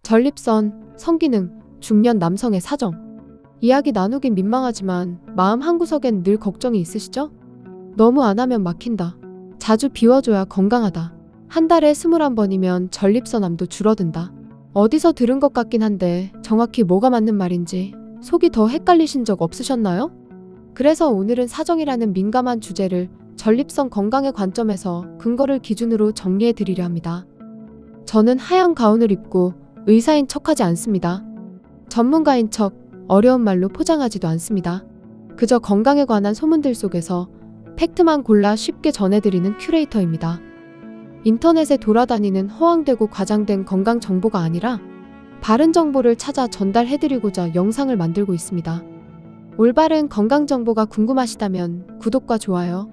전립선, 성기능, 중년 남성의 사정. 이야기 나누긴 민망하지만 마음 한구석엔 늘 걱정이 있으시죠? 너무 안 하면 막힌다. 자주 비워줘야 건강하다. 한 달에 21번이면 전립선암도 줄어든다. 어디서 들은 것 같긴 한데 정확히 뭐가 맞는 말인지 속이 더 헷갈리신 적 없으셨나요? 그래서 오늘은 사정이라는 민감한 주제를 전립선 건강의 관점에서 근거를 기준으로 정리해 드리려 합니다. 저는 하얀 가운을 입고 의사인 척하지 않습니다. 전문가인 척 어려운 말로 포장하지도 않습니다. 그저 건강에 관한 소문들 속에서 팩트만 골라 쉽게 전해드리는 큐레이터입니다. 인터넷에 돌아다니는 허황되고 과장된 건강 정보가 아니라 바른 정보를 찾아 전달해드리고자 영상을 만들고 있습니다. 올바른 건강 정보가 궁금하시다면 구독과 좋아요,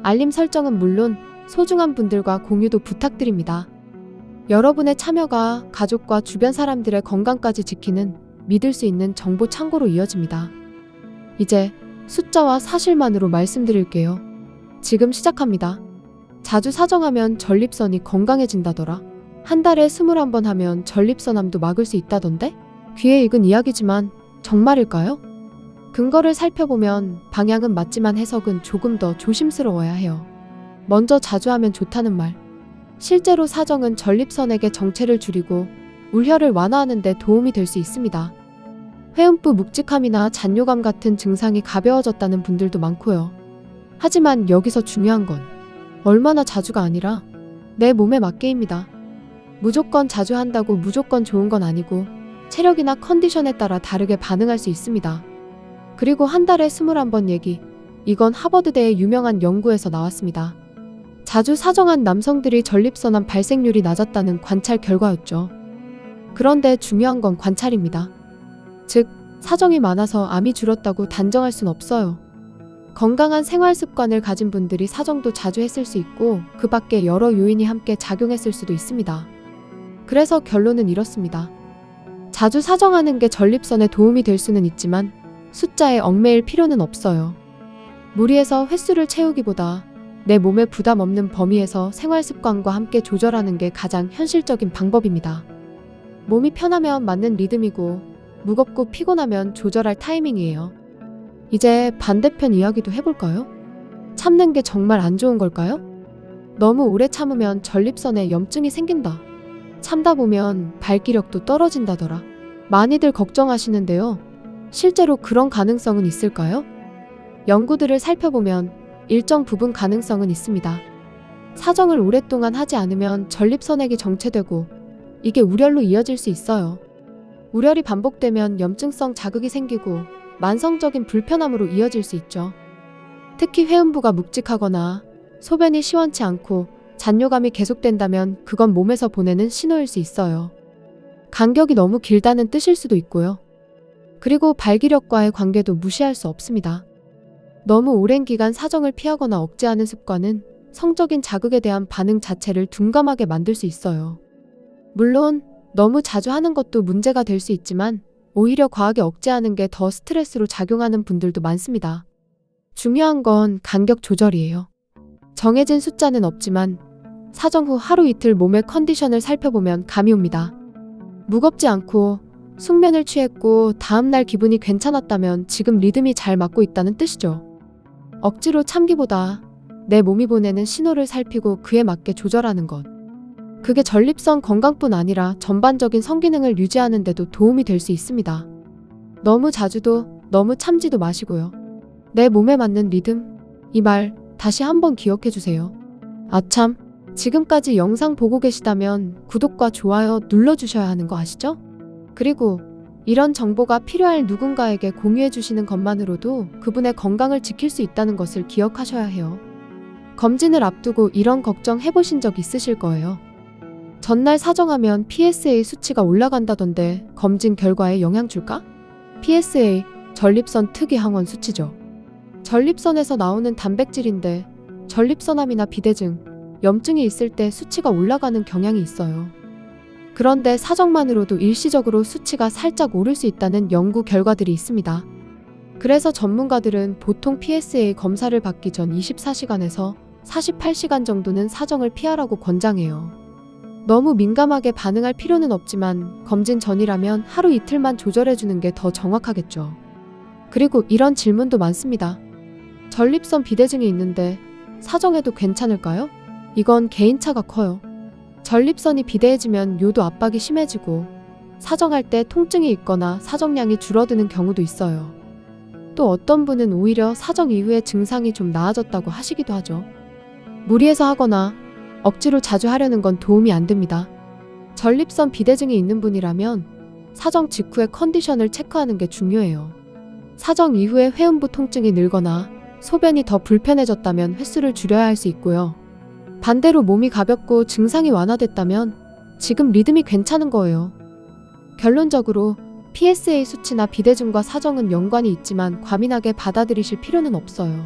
알림 설정은 물론 소중한 분들과 공유도 부탁드립니다. 여러분의 참여가 가족과 주변 사람들의 건강까지 지키는 믿을 수 있는 정보 창고로 이어집니다. 이제 숫자와 사실만으로 말씀드릴게요. 지금 시작합니다. 자주 사정하면 전립선이 건강해진다더라. 한 달에 21번 하면 전립선암도 막을 수 있다던데? 귀에 익은 이야기지만 정말일까요? 근거를 살펴보면 방향은 맞지만 해석은 조금 더 조심스러워야 해요. 먼저 자주 하면 좋다는 말. 실제로 사정은 전립선에게 정체를 줄이고 울혈을 완화하는 데 도움이 될 수 있습니다. 회음부 묵직함이나 잔뇨감 같은 증상이 가벼워졌다는 분들도 많고요. 하지만 여기서 중요한 건 얼마나 자주가 아니라 내 몸에 맞게입니다. 무조건 자주 한다고 무조건 좋은 건 아니고 체력이나 컨디션에 따라 다르게 반응할 수 있습니다. 그리고 한 달에 21번 얘기. 이건 하버드대의 유명한 연구에서 나왔습니다. 자주 사정한 남성들이 전립선암 발생률이 낮았다는 관찰 결과였죠. 그런데 중요한 건 관찰입니다. 즉, 사정이 많아서 암이 줄었다고 단정할 순 없어요. 건강한 생활 습관을 가진 분들이 사정도 자주 했을 수 있고 그 밖에 여러 요인이 함께 작용했을 수도 있습니다. 그래서 결론은 이렇습니다. 자주 사정하는 게 전립선에 도움이 될 수는 있지만 숫자에 얽매일 필요는 없어요. 무리해서 횟수를 채우기보다 내 몸에 부담 없는 범위에서 생활 습관과 함께 조절하는 게 가장 현실적인 방법입니다. 몸이 편하면 맞는 리듬이고 무겁고 피곤하면 조절할 타이밍이에요. 이제 반대편 이야기도 해볼까요? 참는 게 정말 안 좋은 걸까요? 너무 오래 참으면 전립선에 염증이 생긴다. 참다 보면 발기력도 떨어진다더라. 많이들 걱정하시는데요. 실제로 그런 가능성은 있을까요? 연구들을 살펴보면 일정 부분 가능성은 있습니다. 사정을 오랫동안 하지 않으면 전립선액이 정체되고 이게 울혈로 이어질 수 있어요. 울혈이 반복되면 염증성 자극이 생기고 만성적인 불편함으로 이어질 수 있죠. 특히 회음부가 묵직하거나 소변이 시원치 않고 잔뇨감이 계속된다면 그건 몸에서 보내는 신호일 수 있어요. 간격이 너무 길다는 뜻일 수도 있고요. 그리고 발기력과의 관계도 무시할 수 없습니다. 너무 오랜 기간 사정을 피하거나 억제하는 습관은 성적인 자극에 대한 반응 자체를 둔감하게 만들 수 있어요. 물론 너무 자주 하는 것도 문제가 될 수 있지만 오히려 과하게 억제하는 게 더 스트레스로 작용하는 분들도 많습니다. 중요한 건 간격 조절이에요. 정해진 숫자는 없지만 사정 후 하루 이틀 몸의 컨디션을 살펴보면 감이 옵니다. 무겁지 않고 숙면을 취했고 다음날 기분이 괜찮았다면 지금 리듬이 잘 맞고 있다는 뜻이죠. 억지로 참기보다 내 몸이 보내는 신호를 살피고 그에 맞게 조절하는 것. 그게 전립선 건강뿐 아니라 전반적인 성기능을 유지하는 데도 도움이 될 수 있습니다. 너무 자주도 너무 참지도 마시고요. 내 몸에 맞는 리듬? 이 말 다시 한번 기억해 주세요. 아참, 지금까지 영상 보고 계시다면 구독과 좋아요 눌러주셔야 하는 거 아시죠? 그리고 이런 정보가 필요할 누군가에게 공유해 주시는 것만으로도 그분의 건강을 지킬 수 있다는 것을 기억하셔야 해요. 검진을 앞두고 이런 걱정 해보신 적 있으실 거예요. 전날 사정하면 PSA 수치가 올라간다던데 검진 결과에 영향 줄까? PSA, 전립선 특이 항원 수치죠. 전립선에서 나오는 단백질인데 전립선암이나 비대증, 염증이 있을 때 수치가 올라가는 경향이 있어요. 그런데 사정만으로도 일시적으로 수치가 살짝 오를 수 있다는 연구 결과들이 있습니다. 그래서 전문가들은 보통 PSA 검사를 받기 전 24시간에서 48시간 정도는 사정을 피하라고 권장해요. 너무 민감하게 반응할 필요는 없지만 검진 전이라면 하루 이틀만 조절해주는 게 더 정확하겠죠. 그리고 이런 질문도 많습니다. 전립선 비대증이 있는데 사정해도 괜찮을까요? 이건 개인차가 커요. 전립선이 비대해지면 요도 압박이 심해지고 사정할 때 통증이 있거나 사정량이 줄어드는 경우도 있어요. 또 어떤 분은 오히려 사정 이후에 증상이 좀 나아졌다고 하시기도 하죠. 무리해서 하거나 억지로 자주 하려는 건 도움이 안 됩니다. 전립선 비대증이 있는 분이라면 사정 직후에 컨디션을 체크하는 게 중요해요. 사정 이후에 회음부 통증이 늘거나 소변이 더 불편해졌다면 횟수를 줄여야 할 수 있고요. 반대로 몸이 가볍고 증상이 완화됐다면 지금 리듬이 괜찮은 거예요. 결론적으로 PSA 수치나 비대증과 사정은 연관이 있지만 과민하게 받아들이실 필요는 없어요.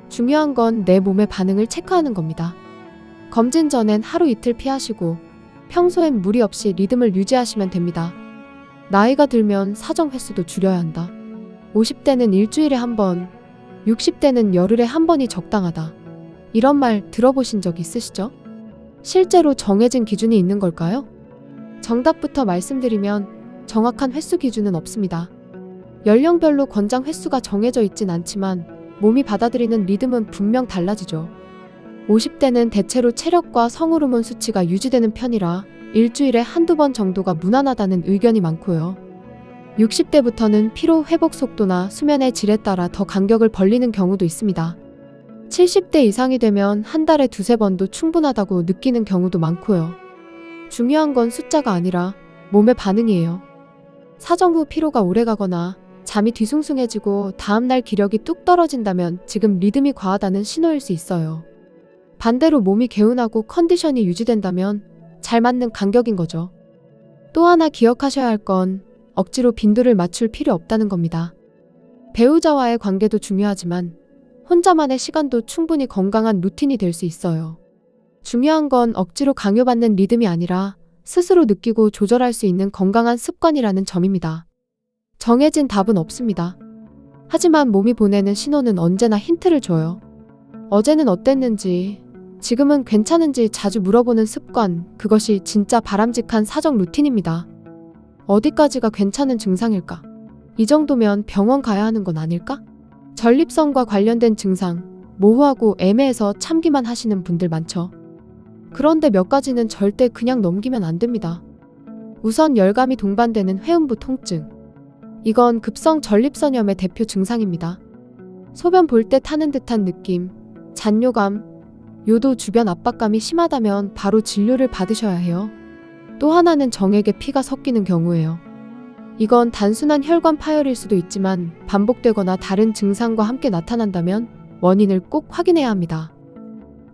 중요한 건 내 몸의 반응을 체크하는 겁니다. 검진 전엔 하루 이틀 피하시고 평소엔 무리 없이 리듬을 유지하시면 됩니다. 나이가 들면 사정 횟수도 줄여야 한다. 50대는 일주일에 한 번, 60대는 열흘에 한 번이 적당하다. 이런 말 들어보신 적 있으시죠? 실제로 정해진 기준이 있는 걸까요? 정답부터 말씀드리면 정확한 횟수 기준은 없습니다. 연령별로 권장 횟수가 정해져 있진 않지만 몸이 받아들이는 리듬은 분명 달라지죠. 50대는 대체로 체력과 성호르몬 수치가 유지되는 편이라 일주일에 한두 번 정도가 무난하다는 의견이 많고요. 60대부터는 피로 회복 속도나 수면의 질에 따라 더 간격을 벌리는 경우도 있습니다. 70대 이상이 되면 한 달에 두세 번도 충분하다고 느끼는 경우도 많고요. 중요한 건 숫자가 아니라 몸의 반응이에요. 사정 후 피로가 오래가거나 잠이 뒤숭숭해지고 다음날 기력이 뚝 떨어진다면 지금 리듬이 과하다는 신호일 수 있어요. 반대로 몸이 개운하고 컨디션이 유지된다면 잘 맞는 간격인 거죠. 또 하나 기억하셔야 할 건 억지로 빈도를 맞출 필요 없다는 겁니다. 배우자와의 관계도 중요하지만 혼자만의 시간도 충분히 건강한 루틴이 될 수 있어요. 중요한 건 억지로 강요받는 리듬이 아니라 스스로 느끼고 조절할 수 있는 건강한 습관이라는 점입니다. 정해진 답은 없습니다. 하지만 몸이 보내는 신호는 언제나 힌트를 줘요. 어제는 어땠는지, 지금은 괜찮은지 자주 물어보는 습관, 그것이 진짜 바람직한 사정 루틴입니다. 어디까지가 괜찮은 증상일까? 이 정도면 병원 가야 하는 건 아닐까? 전립선과 관련된 증상, 모호하고 애매해서 참기만 하시는 분들 많죠. 그런데 몇 가지는 절대 그냥 넘기면 안 됩니다. 우선 열감이 동반되는 회음부 통증. 이건 급성 전립선염의 대표 증상입니다. 소변 볼 때 타는 듯한 느낌, 잔뇨감, 요도 주변 압박감이 심하다면 바로 진료를 받으셔야 해요. 또 하나는 정액에 피가 섞이는 경우예요. 이건 단순한 혈관 파열일 수도 있지만 반복되거나 다른 증상과 함께 나타난다면 원인을 꼭 확인해야 합니다.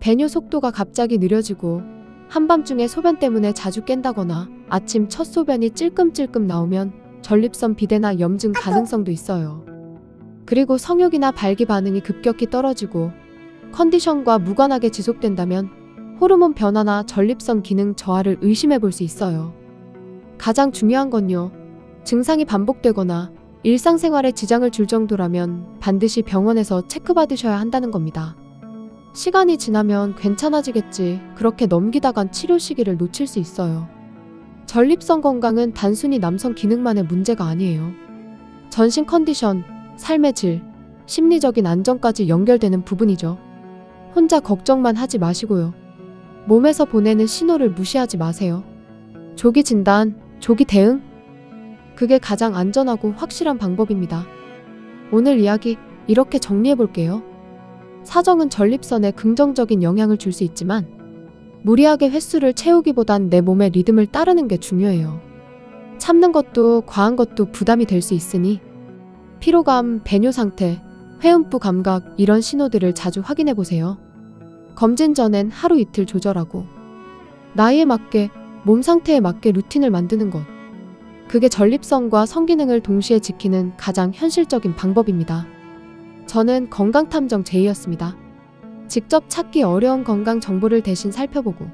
배뇨 속도가 갑자기 느려지고 한밤중에 소변 때문에 자주 깬다거나 아침 첫 소변이 찔끔찔끔 나오면 전립선 비대나 염증 가능성도 있어요. 그리고 성욕이나 발기 반응이 급격히 떨어지고 컨디션과 무관하게 지속된다면 호르몬 변화나 전립선 기능 저하를 의심해 볼 수 있어요. 가장 중요한 건요. 증상이 반복되거나 일상생활에 지장을 줄 정도라면 반드시 병원에서 체크받으셔야 한다는 겁니다. 시간이 지나면 괜찮아지겠지, 그렇게 넘기다간 치료 시기를 놓칠 수 있어요. 전립선 건강은 단순히 남성 기능만의 문제가 아니에요. 전신 컨디션, 삶의 질, 심리적인 안정까지 연결되는 부분이죠. 혼자 걱정만 하지 마시고요. 몸에서 보내는 신호를 무시하지 마세요. 조기 진단, 조기 대응? 그게 가장 안전하고 확실한 방법입니다. 오늘 이야기 이렇게 정리해 볼게요. 사정은 전립선에 긍정적인 영향을 줄 수 있지만 무리하게 횟수를 채우기보단 내 몸의 리듬을 따르는 게 중요해요. 참는 것도 과한 것도 부담이 될 수 있으니 피로감, 배뇨 상태, 회음부 감각 이런 신호들을 자주 확인해 보세요. 검진 전엔 하루 이틀 조절하고 나이에 맞게, 몸 상태에 맞게 루틴을 만드는 것. 그게 전립선과 성기능을 동시에 지키는 가장 현실적인 방법입니다. 저는 건강탐정 제이였습니다. 직접 찾기 어려운 건강 정보를 대신 살펴보고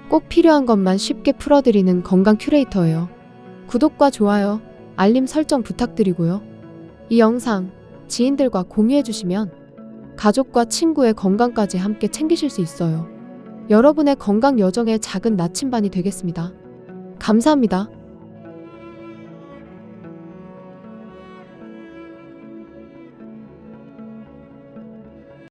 꼭 필요한 것만 쉽게 풀어드리는 건강 큐레이터예요. 구독과 좋아요, 알림 설정 부탁드리고요. 이 영상 지인들과 공유해주시면 가족과 친구의 건강까지 함께 챙기실 수 있어요. 여러분의 건강 여정의 작은 나침반이 되겠습니다. 감사합니다.